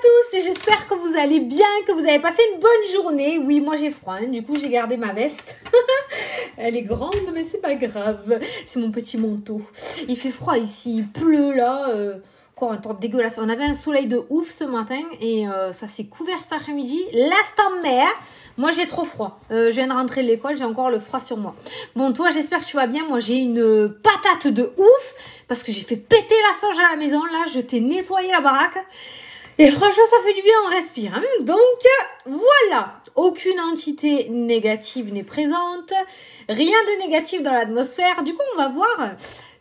tous, j'espère que vous allez bien, que vous avez passé une bonne journée. Oui, moi j'ai froid, hein, du coup j'ai gardé ma veste. Elle est grande, mais c'est pas grave. C'est mon petit manteau. Il fait froid ici, il pleut là. Quoi, un temps dégueulasse. On avait un soleil de ouf ce matin et ça s'est couvert cet après-midi. L'instant mer. Moi j'ai trop froid. Je viens de rentrer de l'école, j'ai encore le froid sur moi. Bon, toi j'espère que tu vas bien. Moi j'ai une patate de ouf parce que j'ai fait péter la sauge à la maison. Là, je t'ai nettoyé la baraque. Et franchement, ça fait du bien, on respire. Hein. Donc, voilà. Aucune entité négative n'est présente. Rien de négatif dans l'atmosphère. Du coup, on va voir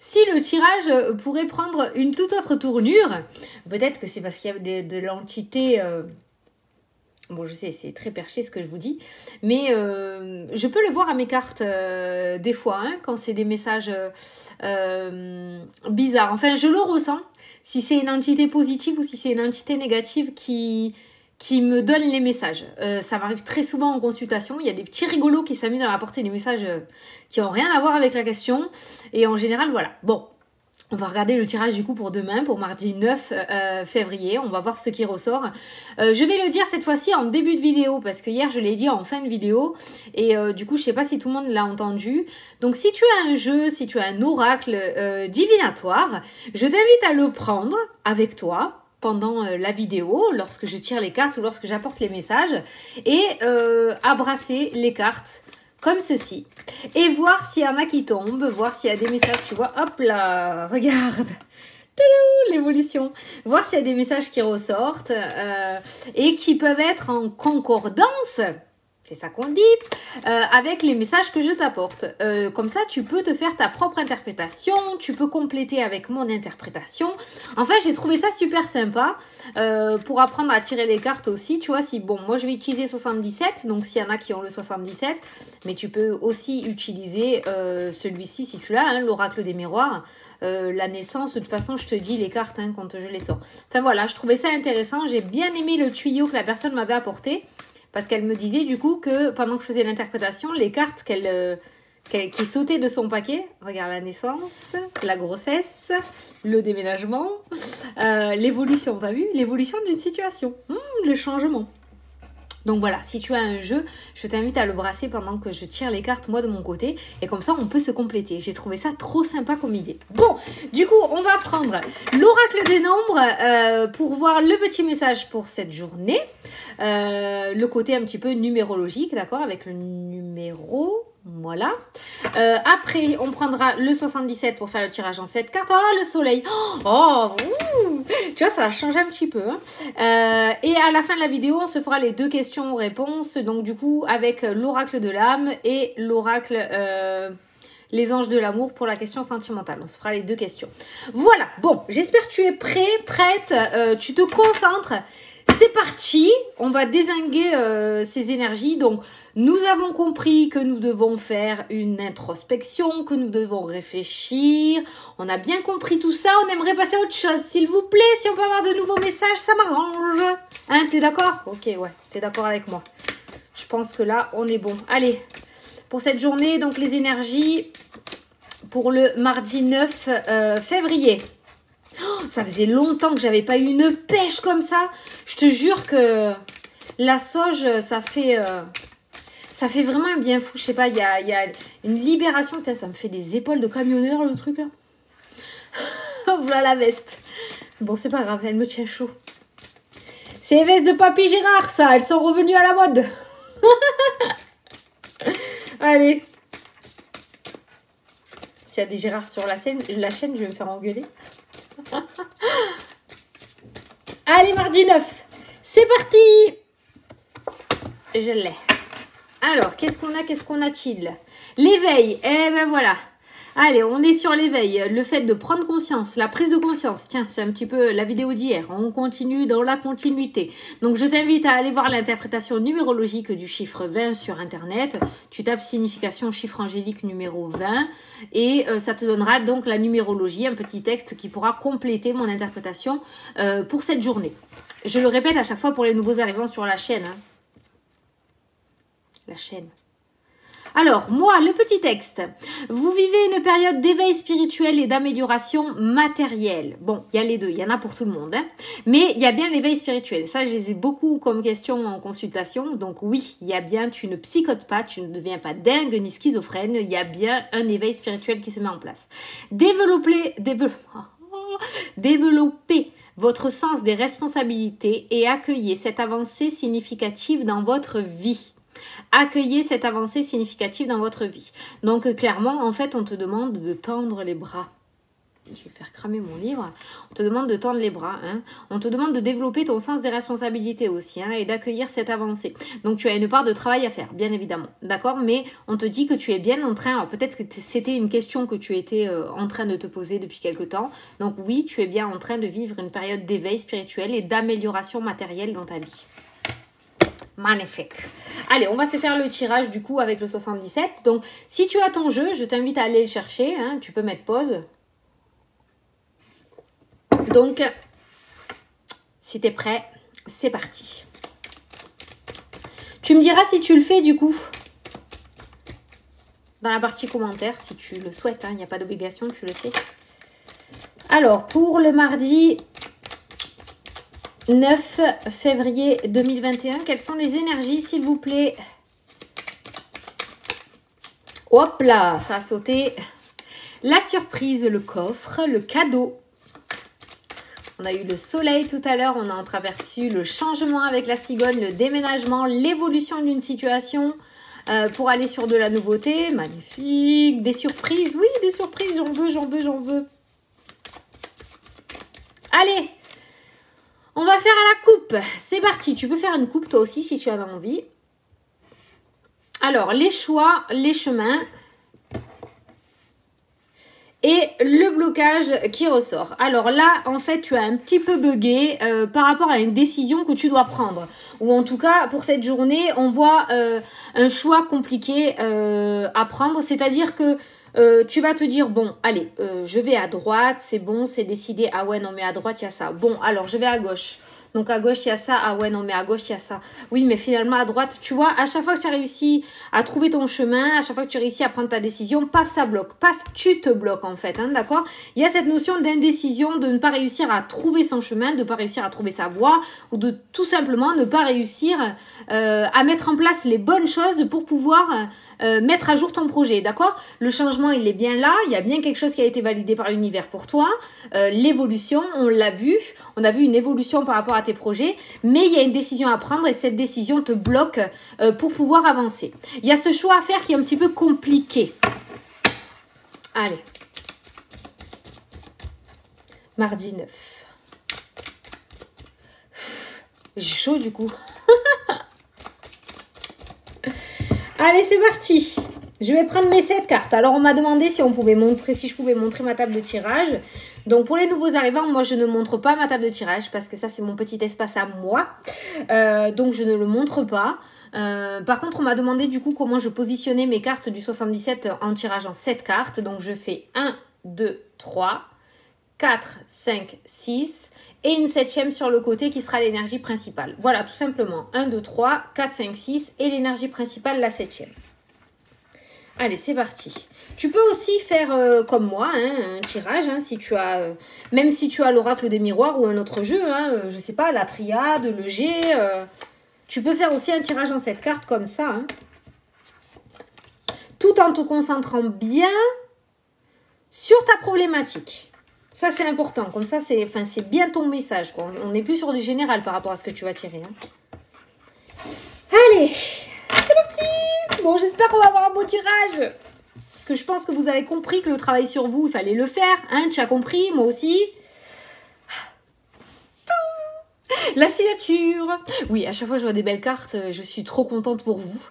si le tirage pourrait prendre une toute autre tournure. Peut-être que c'est parce qu'il y a de l'entité... Bon, je sais, c'est très perché ce que je vous dis. Mais je peux le voir à mes cartes des fois, hein, quand c'est des messages bizarres. Enfin, je le ressens. Si c'est une entité positive ou si c'est une entité négative qui me donne les messages. Ça m'arrive très souvent en consultation. Il y a des petits rigolos qui s'amusent à m'apporter des messages qui n'ont rien à voir avec la question. Et en général, voilà. Bon, on va regarder le tirage du coup pour demain, pour mardi 9 février. On va voir ce qui ressort. Je vais le dire cette fois-ci en début de vidéo parce que hier je l'ai dit en fin de vidéo. Et du coup, je ne sais pas si tout le monde l'a entendu. Donc si tu as un jeu, si tu as un oracle divinatoire, je t'invite à le prendre avec toi pendant la vidéo, lorsque je tire les cartes ou lorsque j'apporte les messages. Et à brasser les cartes comme ceci, et voir s'il y en a qui tombent, voir s'il y a des messages, tu vois, hop là, regarde, l'évolution, voir s'il y a des messages qui ressortent et qui peuvent être en concordance, c'est ça qu'on dit, avec les messages que je t'apporte. Comme ça, tu peux te faire ta propre interprétation, tu peux compléter avec mon interprétation. Enfin, j'ai trouvé ça super sympa pour apprendre à tirer les cartes aussi. Tu vois, si bon, moi je vais utiliser 77, donc s'il y en a qui ont le 77, mais tu peux aussi utiliser celui-ci si tu l'as, hein, l'oracle des miroirs. La naissance, de toute façon, je te dis les cartes hein, quand je les sors. Enfin voilà, je trouvais ça intéressant. J'ai bien aimé le tuyau que la personne m'avait apporté. Parce qu'elle me disait du coup que pendant que je faisais l'interprétation, les cartes qui sautaient de son paquet, regarde la naissance, la grossesse, le déménagement, l'évolution, t'as vu? L'évolution d'une situation, le changement. Donc voilà, si tu as un jeu, je t'invite à le brasser pendant que je tire les cartes moi de mon côté. Et comme ça, on peut se compléter. J'ai trouvé ça trop sympa comme idée. Bon, du coup, on va prendre l'oracle des nombres pour voir le petit message pour cette journée. Le côté un petit peu numérologique, d'accord, avec le numéro... Voilà. Après, on prendra le 77 pour faire le tirage en 7 cartes. Oh, le soleil. Oh, tu vois, ça va changer un petit peu. Hein. Et à la fin de la vidéo, on se fera les deux questions-réponses. Donc, du coup, avec l'oracle de l'âme et l'oracle... les anges de l'amour pour la question sentimentale. On se fera les deux questions. Voilà. Bon, j'espère que tu es prêt, prête. Tu te concentres. C'est parti. On va dézinguer ces énergies. Donc, nous avons compris que nous devons faire une introspection, que nous devons réfléchir. On a bien compris tout ça. On aimerait passer à autre chose. S'il vous plaît, si on peut avoir de nouveaux messages, ça m'arrange. Hein, t'es d'accord? Ok, ouais. T'es d'accord avec moi. Je pense que là, on est bon. Allez. Pour cette journée, donc les énergies pour le mardi 9 février. Oh, ça faisait longtemps que j'avais pas eu une pêche comme ça. Je te jure que la sauge, ça fait vraiment un bien fou. Je sais pas, il y a une libération. Putain, ça me fait des épaules de camionneur, le truc là. Voilà la veste. Bon, c'est pas grave, elle me tient chaud. C'est les vestes de Papy Gérard, ça. Elles sont revenues à la mode. Allez. S'il y a des Gérard sur la chaîne, je vais me faire engueuler. Allez, mardi 9. C'est parti. Je l'ai. Alors, qu'est-ce qu'on a-t-il? L'éveil. Eh ben voilà. Allez, on est sur l'éveil. Le fait de prendre conscience, la prise de conscience. Tiens, c'est un petit peu la vidéo d'hier. On continue dans la continuité. Donc, je t'invite à aller voir l'interprétation numérologique du chiffre 20 sur Internet. Tu tapes signification chiffre angélique numéro 20 et ça te donnera donc la numérologie, un petit texte qui pourra compléter mon interprétation pour cette journée. Je le répète à chaque fois pour les nouveaux arrivants sur la chaîne. Hein. La chaîne. Alors, moi, le petit texte. Vous vivez une période d'éveil spirituel et d'amélioration matérielle. Bon, il y a les deux, il y en a pour tout le monde. Hein. Mais il y a bien l'éveil spirituel. Ça, je les ai beaucoup comme question en consultation. Donc oui, il y a bien, tu ne psychotes pas, tu ne deviens pas dingue ni schizophrène. Il y a bien un éveil spirituel qui se met en place. Développez votre sens des responsabilités et accueillez cette avancée significative dans votre vie. Accueillez cette avancée significative dans votre vie. Donc clairement, en fait, on te demande de tendre les bras. Je vais faire cramer mon livre. On te demande de tendre les bras. Hein. On te demande de développer ton sens des responsabilités aussi hein, et d'accueillir cette avancée. Donc tu as une part de travail à faire, bien évidemment. D'accord? Mais on te dit que tu es bien en train... Peut-être que c'était une question que tu étais en train de te poser depuis quelque temps. Donc oui, tu es bien en train de vivre une période d'éveil spirituel et d'amélioration matérielle dans ta vie. Magnifique. Allez, on va se faire le tirage du coup avec le 77. Donc, si tu as ton jeu, je t'invite à aller le chercher. Hein, tu peux mettre pause. Donc, si tu es prêt, c'est parti. Tu me diras si tu le fais du coup. Dans la partie commentaire, si tu le souhaites. Il n'y a pas d'obligation, tu le sais. Alors, pour le mardi... 9 février 2021. Quelles sont les énergies, s'il vous plaît? Hop là, ça a sauté. La surprise, le coffre, le cadeau. On a eu le soleil tout à l'heure. On a entreaperçu le changement avec la cigogne, le déménagement, l'évolution d'une situation pour aller sur de la nouveauté. Magnifique. Des surprises. Oui, des surprises. J'en veux, j'en veux, j'en veux. Allez! On va faire à la coupe. C'est parti. Tu peux faire une coupe toi aussi si tu as envie. Alors, les choix, les chemins et le blocage qui ressort. Alors là, en fait, tu as un petit peu bugué par rapport à une décision que tu dois prendre. Ou en tout cas, pour cette journée, on voit un choix compliqué à prendre. C'est-à-dire que tu vas te dire, bon, allez, je vais à droite, c'est bon, c'est décidé. Ah ouais, non, mais à droite, il y a ça. Bon, alors, je vais à gauche. Donc, à gauche, il y a ça. Ah ouais, non, mais à gauche, il y a ça. Oui, mais finalement, à droite, tu vois, à chaque fois que tu as réussi à trouver ton chemin, à chaque fois que tu réussis à prendre ta décision, paf, ça bloque. Paf, tu te bloques, en fait, hein, d'accord? Il y a cette notion d'indécision, de ne pas réussir à trouver son chemin, de ne pas réussir à trouver sa voie, ou de tout simplement ne pas réussir à mettre en place les bonnes choses pour pouvoir... mettre à jour ton projet, d'accord? Le changement, il est bien là, il y a bien quelque chose qui a été validé par l'univers pour toi. L'évolution, on l'a vu, on a vu une évolution par rapport à tes projets, mais il y a une décision à prendre et cette décision te bloque pour pouvoir avancer. Il y a ce choix à faire qui est un petit peu compliqué. Allez. Mardi 9. J'ai chaud du coup. Allez, c'est parti. Je vais prendre mes 7 cartes. Alors, on m'a demandé si je pouvais montrer ma table de tirage. Donc, pour les nouveaux arrivants, moi, je ne montre pas ma table de tirage parce que ça, c'est mon petit espace à moi. Donc, je ne le montre pas. Par contre, on m'a demandé du coup comment je positionnais mes cartes du 77 en tirage en 7 cartes. Donc, je fais 1, 2, 3, 4, 5, 6 et une 7e sur le côté qui sera l'énergie principale. Voilà, tout simplement. 1, 2, 3, 4, 5, 6 et l'énergie principale, la 7e. Allez, c'est parti. Tu peux aussi faire comme moi, hein, un tirage, hein, si tu as, même si tu as l'oracle des miroirs ou un autre jeu, hein, je sais pas, la triade, le G. Tu peux faire aussi un tirage en 7 cartes comme ça. Hein, tout en te concentrant bien sur ta problématique. Ça, c'est important. Comme ça, c'est bien ton message, quoi. On n'est plus sur du général par rapport à ce que tu vas tirer. Hein. Allez, c'est parti. Bon, j'espère qu'on va avoir un beau tirage. Parce que je pense que vous avez compris que le travail sur vous, il fallait le faire. Hein, tu as compris, moi aussi. La signature. Oui, à chaque fois que je vois des belles cartes, je suis trop contente pour vous.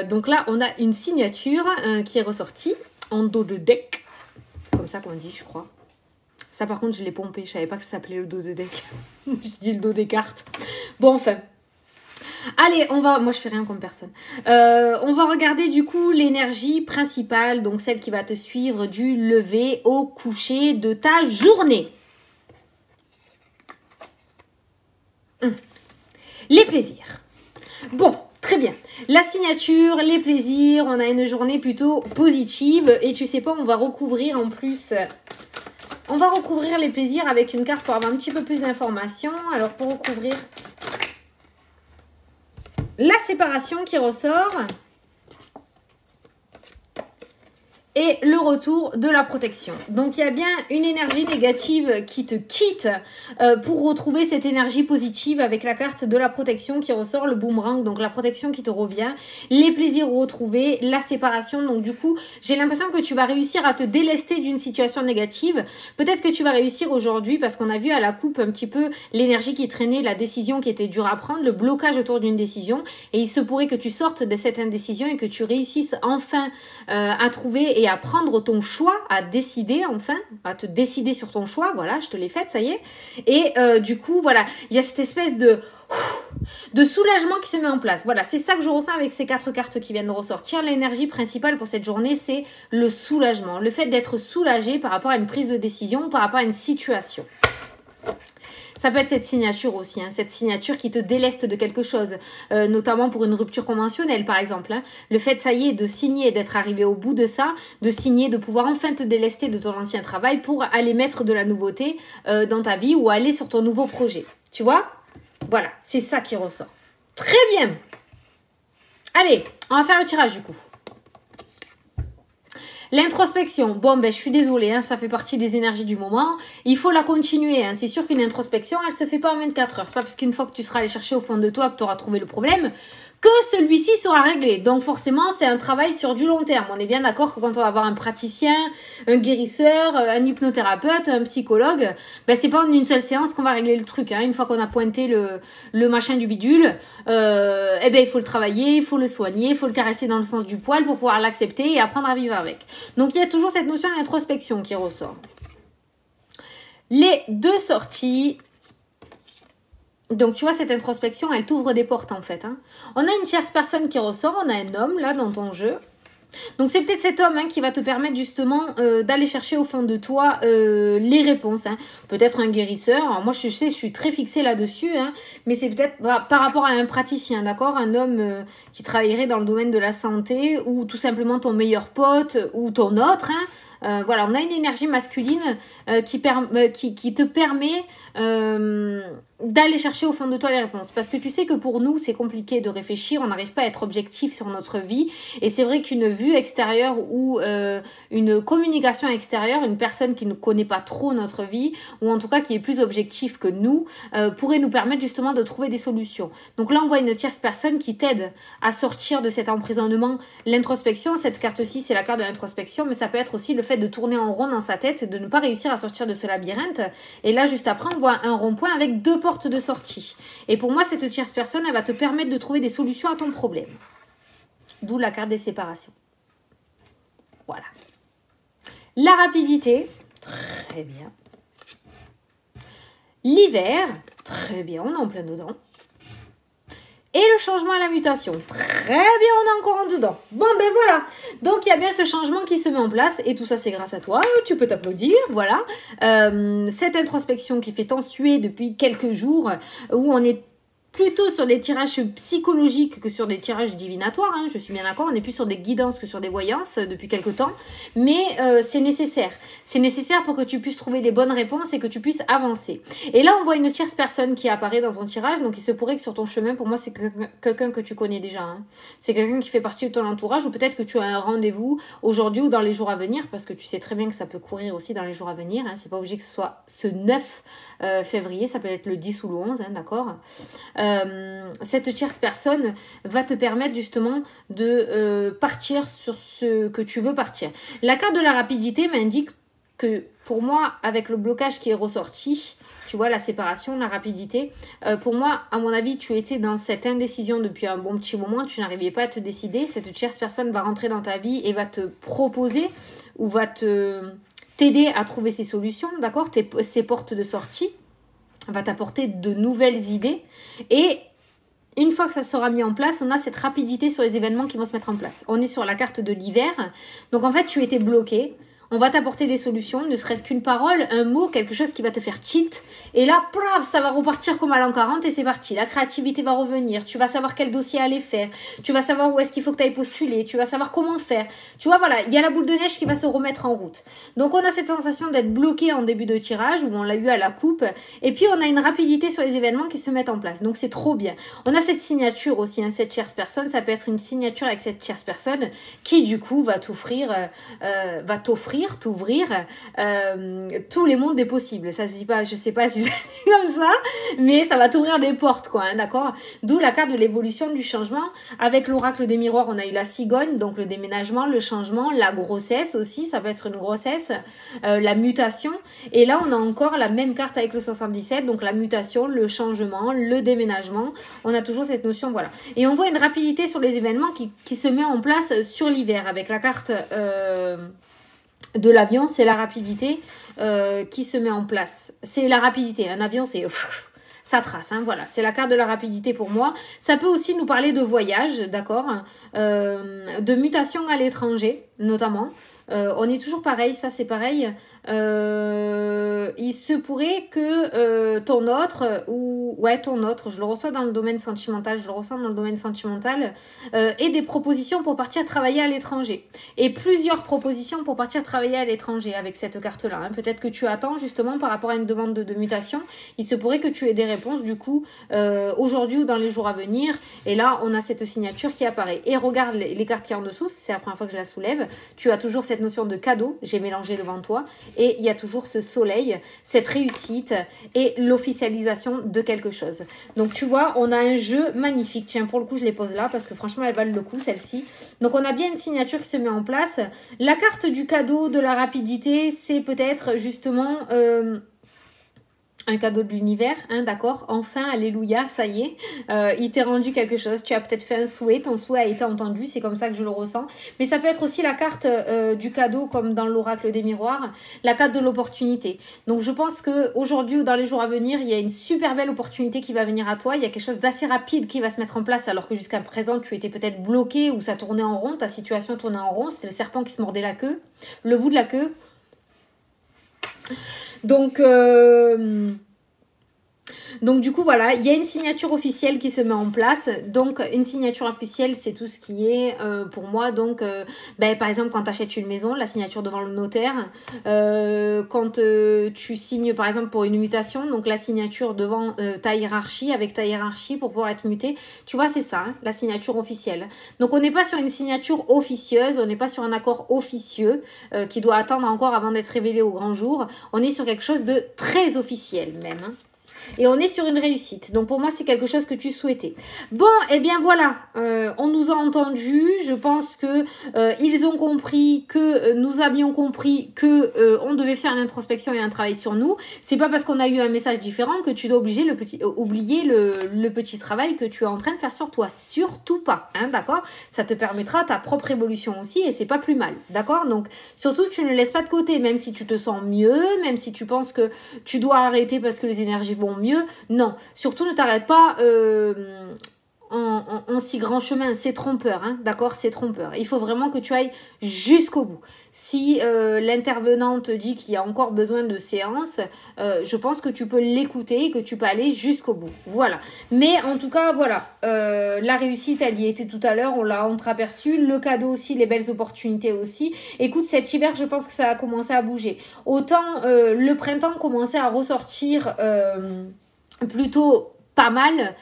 Donc là, on a une signature qui est ressortie en dos de deck. C'est comme ça qu'on dit, je crois. Ça, par contre, je l'ai pompé. Je savais pas que ça s'appelait le dos de deck. Je dis le dos des cartes. Bon, enfin. Allez, on va... Moi, je fais rien comme personne. On va regarder, du coup, l'énergie principale. Donc, celle qui va te suivre du lever au coucher de ta journée. Les plaisirs. Bon, très Très bien. La signature, les plaisirs, on a une journée plutôt positive. Et tu sais pas, on va recouvrir en plus... On va recouvrir les plaisirs avec une carte pour avoir un petit peu plus d'informations. Alors, pour recouvrir la séparation qui ressort... et le retour de la protection. Donc, il y a bien une énergie négative qui te quitte pour retrouver cette énergie positive avec la carte de la protection qui ressort, le boomerang, donc la protection qui te revient, les plaisirs retrouvés, la séparation. Donc, du coup, j'ai l'impression que tu vas réussir à te délester d'une situation négative. Peut-être que tu vas réussir aujourd'hui parce qu'on a vu à la coupe un petit peu l'énergie qui traînait, la décision qui était dure à prendre, le blocage autour d'une décision. Et il se pourrait que tu sortes de cette indécision et que tu réussisses enfin à trouver et à prendre ton choix, à décider enfin, à te décider sur ton choix, voilà, je te l'ai faite, ça y est. Et du coup, voilà, il y a cette espèce de soulagement qui se met en place. Voilà, c'est ça que je ressens avec ces 4 cartes qui viennent de ressortir. L'énergie principale pour cette journée, c'est le soulagement, le fait d'être soulagé par rapport à une prise de décision, par rapport à une situation. Ça peut être cette signature aussi, hein, cette signature qui te déleste de quelque chose, notamment pour une rupture conventionnelle par exemple. Hein. Le fait, ça y est, de signer, d'être arrivé au bout de ça, de signer, de pouvoir enfin te délester de ton ancien travail pour aller mettre de la nouveauté dans ta vie ou aller sur ton nouveau projet. Tu vois? Voilà, c'est ça qui ressort. Très bien. Allez, on va faire le tirage du coup. L'introspection, bon ben je suis désolée, hein, ça fait partie des énergies du moment, il faut la continuer, hein. C'est sûr qu'une introspection elle se fait pas en 24 heures, c'est pas parce qu'une fois que tu seras allé chercher au fond de toi que tu auras trouvé le problème que celui-ci sera réglé, donc forcément c'est un travail sur du long terme, on est bien d'accord que quand on va avoir un praticien, un guérisseur, un hypnothérapeute, un psychologue, ben c'est pas en une seule séance qu'on va régler le truc, hein. Une fois qu'on a pointé le machin du bidule, eh ben il faut le travailler, il faut le soigner, il faut le caresser dans le sens du poil pour pouvoir l'accepter et apprendre à vivre avec. Donc, il y a toujours cette notion d'introspection qui ressort. Les 2 sorties. Donc, tu vois, cette introspection, elle t'ouvre des portes, en fait. Hein. On a une tierce personne qui ressort. On a un homme, là, dans ton jeu. Donc, c'est peut-être cet homme hein, qui va te permettre, justement, d'aller chercher au fond de toi les réponses. Hein. Peut-être un guérisseur. Alors, moi, je sais, je suis très fixée là-dessus. Hein, mais c'est peut-être par rapport à un praticien, d'accord? Un homme qui travaillerait dans le domaine de la santé ou tout simplement ton meilleur pote ou ton autre. Hein. Voilà, on a une énergie masculine qui te permet d'aller chercher au fond de toi les réponses. Parce que tu sais que pour nous, c'est compliqué de réfléchir, on n'arrive pas à être objectif sur notre vie. Et c'est vrai qu'une vue extérieure ou une communication extérieure, une personne qui ne connaît pas trop notre vie, ou en tout cas qui est plus objectif que nous, pourrait nous permettre justement de trouver des solutions. Donc là, on voit une tierce personne qui t'aide à sortir de cet emprisonnement, l'introspection. Cette carte-ci, c'est la carte de l'introspection, mais ça peut être aussi le fait de tourner en rond dans sa tête et de ne pas réussir à sortir de ce labyrinthe. Et là, juste après, on voit un rond-point avec 2 portes de sortie. Et pour moi, cette tierce personne, elle va te permettre de trouver des solutions à ton problème. D'où la carte des séparations. Voilà. La rapidité, très bien. L'hiver, très bien, on est en plein dedans. Et le changement à la mutation. Très bien, on est encore en dedans. Bon, ben voilà. Donc, il y a bien ce changement qui se met en place. Et tout ça, c'est grâce à toi. Tu peux t'applaudir. Voilà. Cette introspection qui fait tant suer depuis quelques jours, où on est plutôt sur des tirages psychologiques que sur des tirages divinatoires, hein, je suis bien d'accord, on est plus sur des guidances que sur des voyances depuis quelque temps, mais c'est nécessaire. C'est nécessaire pour que tu puisses trouver les bonnes réponses et que tu puisses avancer. Et là, on voit une tierce personne qui apparaît dans ton tirage, donc il se pourrait que sur ton chemin, pour moi, c'est quelqu'un que tu connais déjà. Hein. C'est quelqu'un qui fait partie de ton entourage, ou peut-être que tu as un rendez-vous aujourd'hui ou dans les jours à venir, parce que tu sais très bien que ça peut courir aussi dans les jours à venir, hein. C'est pas obligé que ce soit ce 9 février, ça peut être le 10 ou le 11, hein, d'accord. Cette tierce personne va te permettre justement de partir sur ce que tu veux partir. La carte de la rapidité m'indique que pour moi, avec le blocage qui est ressorti, tu vois, la séparation, la rapidité, pour moi, à mon avis, tu étais dans cette indécision depuis un bon petit moment, tu n'arrivais pas à te décider. Cette tierce personne va rentrer dans ta vie et va te proposer ou va t'aider à trouver ces solutions, d'accord, ces portes de sortie, va t'apporter de nouvelles idées. Et une fois que ça sera mis en place, on a cette rapidité sur les événements qui vont se mettre en place. On est sur la carte de l'hiver. Donc en fait, tu étais bloqué. On va t'apporter des solutions, ne serait-ce qu'une parole, un mot, quelque chose qui va te faire tilt. Et là, plaf, ça va repartir comme à l'an 40 et c'est parti. La créativité va revenir. Tu vas savoir quel dossier aller faire. Tu vas savoir où est-ce qu'il faut que tu ailles postuler. Tu vas savoir comment faire. Tu vois, voilà, il y a la boule de neige qui va se remettre en route. Donc, on a cette sensation d'être bloqué en début de tirage où on l'a eu à la coupe. Et puis, on a une rapidité sur les événements qui se mettent en place. Donc, c'est trop bien. On a cette signature aussi, hein, cette tierce personne. Ça peut être une signature avec cette tierce personne qui, du coup, va t'offrir tous les mondes des possibles. Ça se dit pas, je sais pas si c'est comme ça, mais ça va t'ouvrir des portes, quoi, hein, d'accord? D'où la carte de l'évolution, du changement. Avec l'oracle des miroirs, on a eu la cigogne, donc le déménagement, le changement, la grossesse aussi, ça peut être une grossesse, la mutation. Et là, on a encore la même carte avec le 77, donc la mutation, le changement, le déménagement. On a toujours cette notion, voilà. Et on voit une rapidité sur les événements qui se met en place sur l'hiver avec la carte de l'avion, c'est la rapidité qui se met en place. C'est la rapidité. Un avion, c'est... ça trace, hein, voilà. C'est la carte de la rapidité pour moi. Ça peut aussi nous parler de voyage, d'accord, de mutation à l'étranger, notamment. On est toujours pareil, ça c'est pareil. Il se pourrait que ton autre, je le reçois dans le domaine sentimental, ait des propositions pour partir travailler à l'étranger. Et plusieurs propositions pour partir travailler à l'étranger avec cette carte-là. Hein. Peut-être que tu attends justement par rapport à une demande de mutation. Il se pourrait que tu aies des réponses du coup aujourd'hui ou dans les jours à venir. Et là, on a cette signature qui apparaît. Et regarde les cartes qui y a en dessous, c'est la première fois que je la soulève. Tu as toujours cette notion de cadeau, j'ai mélangé devant toi. Et il y a toujours ce soleil, cette réussite et l'officialisation de quelque chose. Donc tu vois, on a un jeu magnifique. Tiens, pour le coup, je les pose là parce que franchement, elles valent le coup, celle-ci. Donc on a bien une signature qui se met en place. La carte du cadeau, de la rapidité, c'est peut-être justement... un cadeau de l'univers, hein, d'accord? Enfin, alléluia, ça y est, il t'est rendu quelque chose. Tu as peut-être fait un souhait, ton souhait a été entendu, c'est comme ça que je le ressens. Mais ça peut être aussi la carte du cadeau, comme dans l'oracle des miroirs, la carte de l'opportunité. Donc, je pense qu'aujourd'hui ou dans les jours à venir, il y a une super belle opportunité qui va venir à toi. Il y a quelque chose d'assez rapide qui va se mettre en place, alors que jusqu'à présent, tu étais peut-être bloqué ou ça tournait en rond, ta situation tournait en rond. C'était le serpent qui se mordait la queue, le bout de la queue. Donc du coup, voilà, il y a une signature officielle qui se met en place. Donc, une signature officielle, c'est tout ce qui est, pour moi, donc, par exemple, quand tu achètes une maison, la signature devant le notaire. Quand tu signes, par exemple, pour une mutation, donc la signature devant ta hiérarchie, avec ta hiérarchie pour pouvoir être muté. Tu vois, c'est ça, hein, la signature officielle. Donc, on n'est pas sur une signature officieuse, on n'est pas sur un accord officieux qui doit attendre encore avant d'être révélé au grand jour. On est sur quelque chose de très officiel même, hein. Et on est sur une réussite. Donc pour moi, c'est quelque chose que tu souhaitais. Bon, et bien voilà, on nous a entendus. Je pense que ils ont compris que nous avions compris que on devait faire une introspection et un travail sur nous. C'est pas parce qu'on a eu un message différent que tu dois oublier le petit travail que tu es en train de faire sur toi. Surtout pas, hein, d'accord? Ça te permettra ta propre évolution aussi et c'est pas plus mal, d'accord? Donc surtout, tu ne laisses pas de côté, même si tu te sens mieux, même si tu penses que tu dois arrêter parce que les énergies vont mieux, non, surtout ne t'arrête pas en si grand chemin, c'est trompeur, hein, d'accord, c'est trompeur. Il faut vraiment que tu ailles jusqu'au bout. Si l'intervenant te dit qu'il y a encore besoin de séance, je pense que tu peux l'écouter et que tu peux aller jusqu'au bout. Voilà. Mais en tout cas, voilà, la réussite, elle y était tout à l'heure, on l'a entreaperçu. Le cadeau aussi, les belles opportunités aussi. Écoute, cet hiver, je pense que ça a commencé à bouger. Autant le printemps commençait à ressortir plutôt pas mal.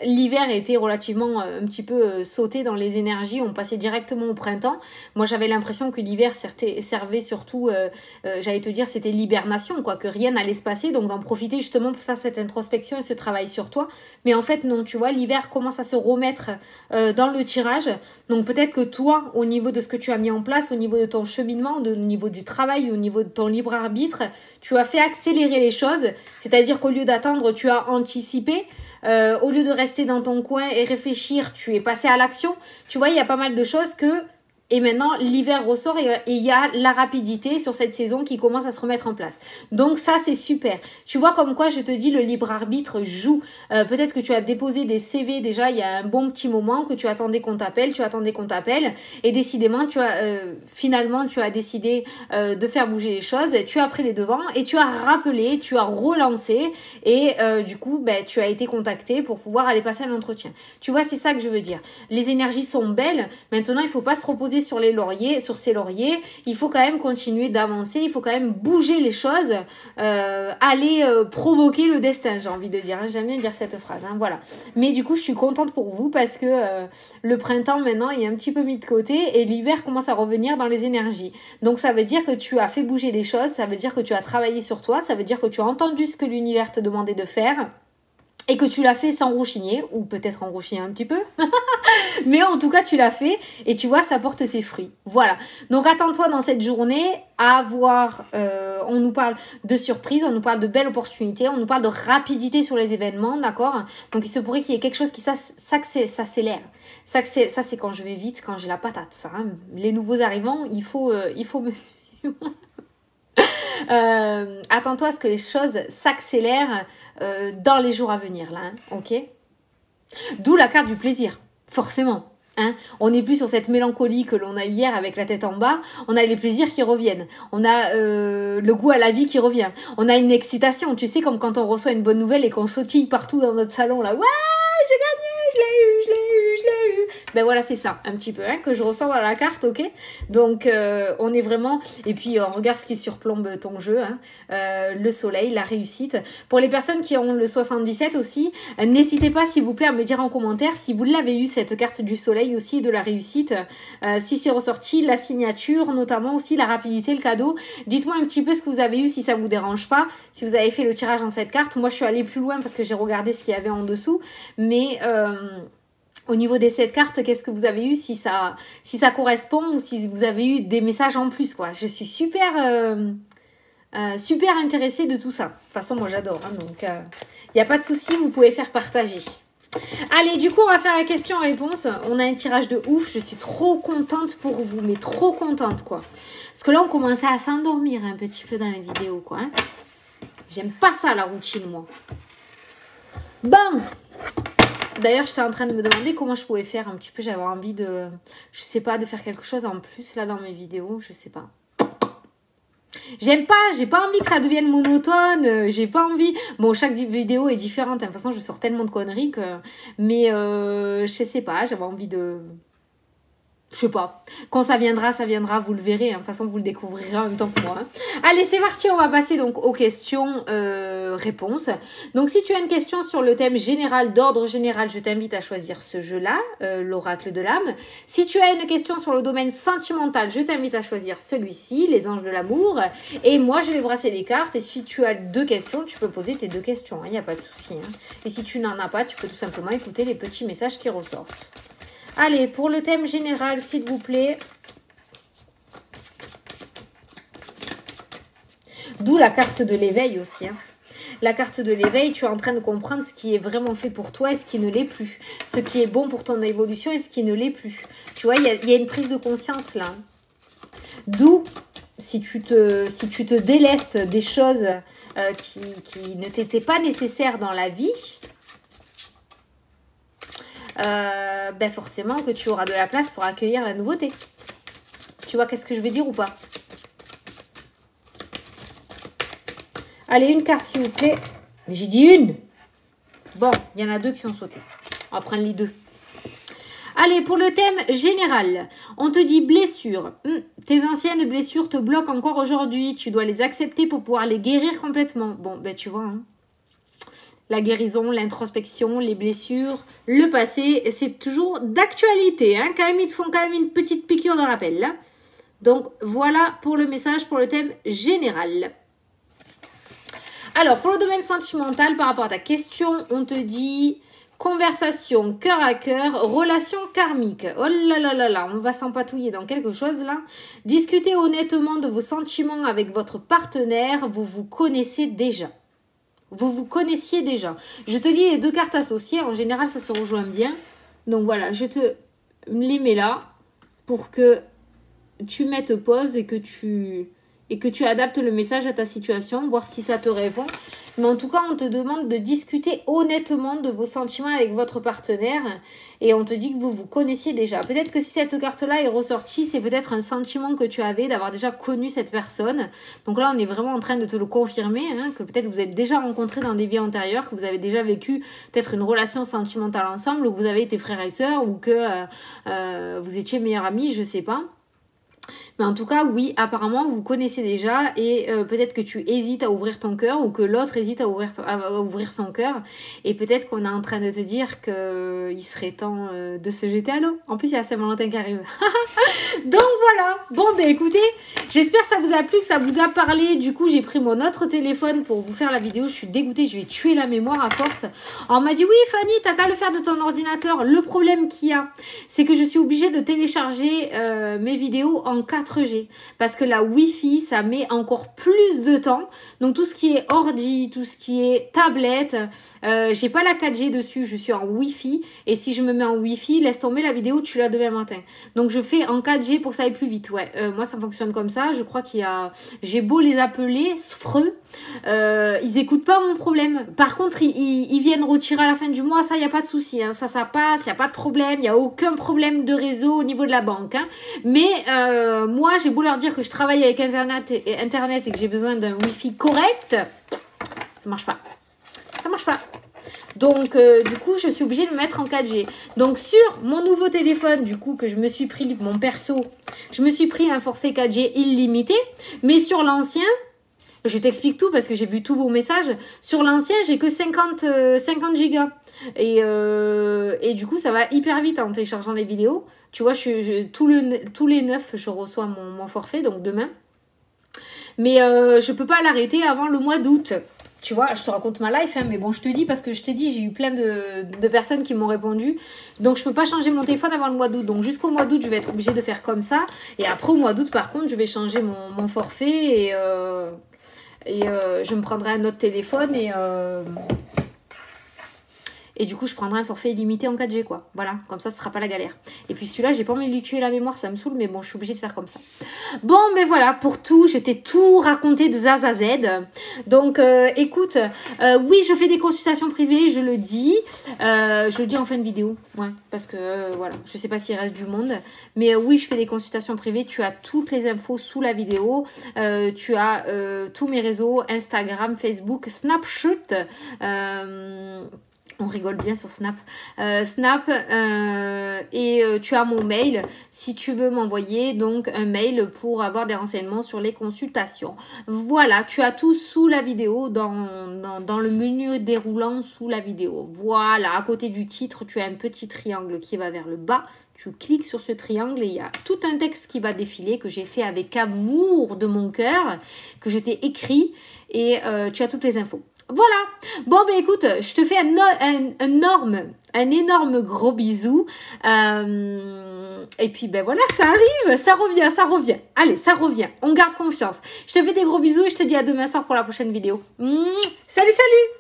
L'hiver était relativement un petit peu sauté dans les énergies, on passait directement au printemps. Moi j'avais l'impression que l'hiver servait surtout, j'allais te dire c'était l'hibernation, quoi, que rien n'allait se passer, donc d'en profiter justement pour faire cette introspection et ce travail sur toi. Mais en fait non, tu vois, l'hiver commence à se remettre dans le tirage, donc peut-être que toi, au niveau de ce que tu as mis en place, au niveau de ton cheminement, au niveau du travail, au niveau de ton libre arbitre, tu as fait accélérer les choses, c'est-à-dire qu'au lieu d'attendre, tu as anticipé. Au lieu de rester dans ton coin et réfléchir, tu es passé à l'action. Tu vois, il y a pas mal de choses que Et maintenant, l'hiver ressort et il y a la rapidité sur cette saison qui commence à se remettre en place. Donc ça, c'est super. Tu vois comme quoi, je te dis, le libre arbitre joue. Peut-être que tu as déposé des CV déjà il y a un bon petit moment, que tu attendais qu'on t'appelle, et décidément, finalement, tu as décidé de faire bouger les choses, tu as pris les devants et tu as rappelé, tu as relancé et du coup, ben, tu as été contacté pour pouvoir aller passer un entretien. Tu vois, c'est ça que je veux dire. Les énergies sont belles. Maintenant, il ne faut pas se reposer sur ses lauriers, il faut quand même continuer d'avancer, il faut quand même bouger les choses, aller provoquer le destin, j'ai envie de dire, hein. J'aime bien dire cette phrase, hein, voilà. Mais du coup, je suis contente pour vous parce que le printemps maintenant est un petit peu mis de côté et l'hiver commence à revenir dans les énergies. Donc ça veut dire que tu as fait bouger les choses, ça veut dire que tu as travaillé sur toi, ça veut dire que tu as entendu ce que l'univers te demandait de faire. Et que tu l'as fait sans rouchigner, ou peut-être en rouchigner un petit peu. Mais en tout cas, tu l'as fait et tu vois, ça porte ses fruits. Voilà. Donc, attends-toi dans cette journée à avoir... on nous parle de surprise, on nous parle de belles opportunités, on nous parle de rapidité sur les événements, d'accord? Donc, il se pourrait qu'il y ait quelque chose qui s'accélère. Ça, c'est quand je vais vite, quand j'ai la patate. Ça, hein. Les nouveaux arrivants, il faut me suivre. Attends-toi à ce que les choses s'accélèrent dans les jours à venir, là, hein, ok? D'où la carte du plaisir, forcément. Hein, on n'est plus sur cette mélancolie que l'on a eu hier avec la tête en bas. On a les plaisirs qui reviennent. On a le goût à la vie qui revient. On a une excitation. Tu sais, comme quand on reçoit une bonne nouvelle et qu'on sautille partout dans notre salon, là. Ouais, j'ai gagné, je l'ai eu. Ben voilà, c'est ça, un petit peu, hein, que je ressens dans la carte, ok? Donc, on est vraiment... Et puis, regarde ce qui surplombe ton jeu, hein, le soleil, la réussite. Pour les personnes qui ont le 77 aussi, n'hésitez pas, s'il vous plaît, à me dire en commentaire si vous l'avez eu, cette carte du soleil aussi, de la réussite. Si c'est ressorti, la signature, notamment aussi la rapidité, le cadeau. Dites-moi un petit peu ce que vous avez eu, si ça vous dérange pas, si vous avez fait le tirage en cette carte. Moi, je suis allée plus loin parce que j'ai regardé ce qu'il y avait en dessous. Mais... au niveau des 7 cartes, qu'est-ce que vous avez eu, si ça correspond ou si vous avez eu des messages en plus, quoi. Je suis super intéressée de tout ça. De toute façon, moi j'adore, hein, donc il n'y a pas de souci, vous pouvez faire partager. Allez, du coup, on va faire la question-réponse. On a un tirage de ouf, je suis trop contente pour vous, mais trop contente, quoi. Parce que là, on commençait à s'endormir un petit peu dans les vidéos, quoi. Hein. J'aime pas ça, la routine, moi. Bon. D'ailleurs, j'étais en train de me demander comment je pouvais faire un petit peu. J'avais envie de, je sais pas, de faire quelque chose en plus là dans mes vidéos. Je sais pas. J'aime pas, j'ai pas envie que ça devienne monotone. J'ai pas envie. Bon, chaque vidéo est différente. De toute façon, je sors tellement de conneries que. Mais je sais pas, j'avais envie de. Je sais pas. Quand ça viendra, vous le verrez. Hein. De toute façon, vous le découvrirez en même temps que moi. Hein. Allez, c'est parti. On va passer donc aux questions-réponses. Donc, si tu as une question sur le thème général, d'ordre général, je t'invite à choisir ce jeu-là, l'oracle de l'âme. Si tu as une question sur le domaine sentimental, je t'invite à choisir celui-ci, les anges de l'amour. Et moi, je vais brasser les cartes. Et si tu as 2 questions, tu peux poser tes 2 questions. Il n'y a pas de souci. Hein. Et si tu n'en as pas, tu peux tout simplement écouter les petits messages qui ressortent. Allez, pour le thème général, s'il vous plaît. D'où la carte de l'éveil aussi. Hein. La carte de l'éveil, tu es en train de comprendre ce qui est vraiment fait pour toi et ce qui ne l'est plus. Ce qui est bon pour ton évolution et ce qui ne l'est plus. Tu vois, il y a une prise de conscience là. D'où, si tu te délestes des choses qui ne t'étaient pas nécessaires dans la vie... ben forcément que tu auras de la place pour accueillir la nouveauté. Tu vois qu'est-ce que je veux dire ou pas? Allez, une carte s'il vous plaît. J'ai dit une. Bon, il y en a 2 qui sont sautées. On va prendre les 2. Allez, pour le thème général, on te dit blessure. Tes anciennes blessures te bloquent encore aujourd'hui. Tu dois les accepter pour pouvoir les guérir complètement. Bon, ben tu vois, hein. La guérison, l'introspection, les blessures, le passé, c'est toujours d'actualité. Hein, quand même, ils te font quand même une petite piqûre de rappel. Là. Donc, voilà pour le message, pour le thème général. Alors, pour le domaine sentimental, par rapport à ta question, on te dit conversation cœur à cœur, relation karmique. Oh là là là là, on va s'empatouiller dans quelque chose là. Discutez honnêtement de vos sentiments avec votre partenaire, vous vous connaissez déjà. Vous vous connaissiez déjà. Je te lis les 2 cartes associées. En général, ça se rejoint bien. Donc voilà, je te les mets là pour que tu mettes pause et que tu adaptes le message à ta situation, voir si ça te répond. Mais en tout cas, on te demande de discuter honnêtement de vos sentiments avec votre partenaire et on te dit que vous vous connaissiez déjà. Peut-être que si cette carte-là est ressortie, c'est peut-être un sentiment que tu avais d'avoir déjà connu cette personne. Donc là, on est vraiment en train de te le confirmer, hein, que peut-être vous êtes déjà rencontrés dans des vies antérieures, que vous avez déjà vécu peut-être une relation sentimentale ensemble, ou que vous avez été frères et sœurs, ou que vous étiez meilleurs amis, je sais pas. Mais en tout cas, oui, apparemment, vous connaissez déjà et peut-être que tu hésites à ouvrir ton cœur ou que l'autre hésite à ouvrir son cœur. Et peut-être qu'on est en train de te dire qu'il serait temps de se jeter à l'eau. En plus, il y a Saint-Valentin qui arrive. Donc voilà. Bon, ben écoutez, j'espère que ça vous a plu, que ça vous a parlé. Du coup, j'ai pris mon autre téléphone pour vous faire la vidéo. Je suis dégoûtée, je vais tuer la mémoire à force. On m'a dit, oui, Fanny, t'as qu'à le faire de ton ordinateur. Le problème qu'il y a, c'est que je suis obligée de télécharger mes vidéos en 4G parce que la Wi-Fi ça met encore plus de temps. Donc tout ce qui est ordi, tout ce qui est tablette, j'ai pas la 4G dessus, je suis en Wi-Fi et si je me mets en Wi-Fi, laisse tomber la vidéo, tu l'as demain matin. Donc je fais en 4G pour que ça aille plus vite. Ouais, moi ça fonctionne comme ça. Je crois qu'il y a, j'ai beau les appeler Sfreux, ils écoutent pas mon problème. Par contre ils viennent retirer à la fin du mois, ça y a pas de souci, hein. Ça passe, y a pas de problème, y a aucun problème de réseau au niveau de la banque, hein. Mais moi j'ai beau leur dire que je travaille avec internet et que j'ai besoin d'un wifi correct, ça marche pas. Ça marche pas. Donc du coup je suis obligée de me mettre en 4G. Donc sur mon nouveau téléphone du coup que je me suis pris, mon perso, je me suis pris un forfait 4G illimité. Mais sur l'ancien, je t'explique tout parce que j'ai vu tous vos messages. Sur l'ancien, j'ai que 50 gigas. Et du coup, ça va hyper vite en téléchargeant les vidéos. Tu vois, tous les 9, je reçois mon forfait, donc demain. Mais je peux pas l'arrêter avant le mois d'août. Tu vois, je te raconte ma life, hein, mais bon, je te dis parce que je t'ai dit, j'ai eu plein de personnes qui m'ont répondu. Donc, je peux pas changer mon téléphone avant le mois d'août. Donc, jusqu'au mois d'août, je vais être obligée de faire comme ça. Et après, au mois d'août, par contre, je vais changer mon forfait et je me prendrai un autre téléphone et du coup, je prendrai un forfait illimité en 4G, quoi. Voilà, comme ça, ce sera pas la galère. Et puis celui-là, j'ai pas envie de lui tuer la mémoire, ça me saoule, mais bon, je suis obligée de faire comme ça. Bon, mais voilà, pour tout, j'étais tout raconté de A à Z. Donc, écoute, oui, je fais des consultations privées, je le dis. Je le dis en fin de vidéo, ouais, parce que, voilà, je sais pas s'il reste du monde. Mais oui, je fais des consultations privées, tu as toutes les infos sous la vidéo. Tu as tous mes réseaux, Instagram, Facebook, Snapchat, on rigole bien sur Snap. Tu as mon mail si tu veux m'envoyer donc un mail pour avoir des renseignements sur les consultations. Voilà, tu as tout sous la vidéo, dans le menu déroulant sous la vidéo. Voilà, à côté du titre, tu as un petit triangle qui va vers le bas. Tu cliques sur ce triangle et il y a tout un texte qui va défiler que j'ai fait avec amour de mon cœur, que je t'ai écrit et tu as toutes les infos. Voilà. Bon, ben écoute, je te fais un énorme gros bisou. Et puis, ben voilà, ça arrive, ça revient. Allez, ça revient. On garde confiance. Je te fais des gros bisous et je te dis à demain soir pour la prochaine vidéo. Salut, salut!